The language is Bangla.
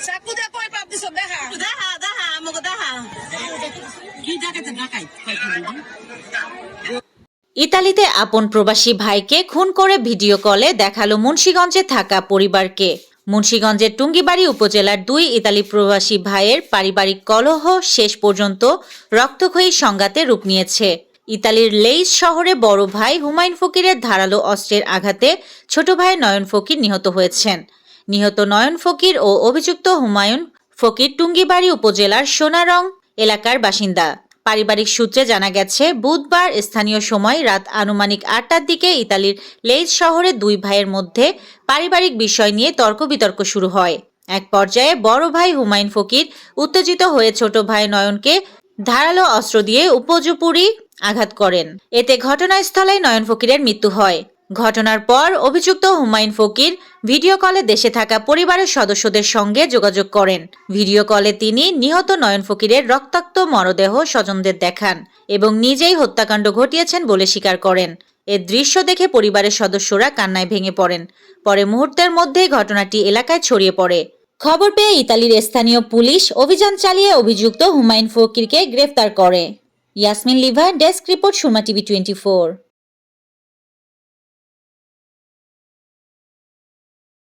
চাকু দিয়ে কই পাপ দিছ দেখা দেখা দেখা আমাকে দেখা কি দেখাতে ঢাকাই ইতালিতে আপন প্রবাসী ভাইকে খুন করে ভিডিও কলে দেখালো মুন্সিগঞ্জে থাকা পরিবারকে। মুন্সিগঞ্জের টুঙ্গিবাড়ি উপজেলার দুই ইতালি প্রবাসী ভাইয়ের পারিবারিক কলহ শেষ পর্যন্ত রক্তক্ষয়ী সংঘাতে রূপ নিয়েছে। ইতালির লেইস শহরে বড় ভাই হুমায়ুন ফকিরের ধারালো অস্ত্রের আঘাতে ছোট ভাই নয়ন ফকির নিহত হয়েছেন। নিহত নয়ন ফকির ও অভিযুক্ত হুমায়ুন ফকির টুঙ্গিবাড়ি উপজেলার সোনারং এলাকার বাসিন্দা। পারিবারিক সূত্রে জানা গেছে, বুধবার স্থানীয় সময় রাত আনুমানিক ৮টার দিকে ইতালির লেইস শহরে দুই ভাইয়ের মধ্যে পারিবারিক বিষয় নিয়ে তর্ক বিতর্ক শুরু হয়। এক পর্যায়ে বড় ভাই হুমায়ুন ফকির উত্তেজিত হয়ে ছোট ভাই নয়নকে ধারালো অস্ত্র দিয়ে উপর্যুপরি আঘাত করেন। এতে ঘটনাস্থলে নয়ন ফকিরের মৃত্যু হয়। ঘটনার পর অভিযুক্ত হুমায়ুন ফকির ভিডিও কলে দেশে থাকা পরিবারের সদস্যদের সঙ্গে যোগাযোগ করেন। ভিডিও কলে তিনি নিহত নয়ন ফকিরের রক্তাক্ত মরদেহ স্বজনদের দেখান এবং নিজেই হত্যাকাণ্ড ঘটিয়েছেন বলে স্বীকার করেন। এর দৃশ্য দেখে পরিবারের সদস্যরা কান্নায় ভেঙে পড়েন। পরে মুহূর্তের মধ্যেই ঘটনাটি এলাকায় ছড়িয়ে পড়ে। খবর পেয়ে ইতালির স্থানীয় পুলিশ অভিযান চালিয়ে অভিযুক্ত হুমায়ুন ফকিরকে গ্রেফতার করে। Yasmin Liva, desk report, Surma TV 24।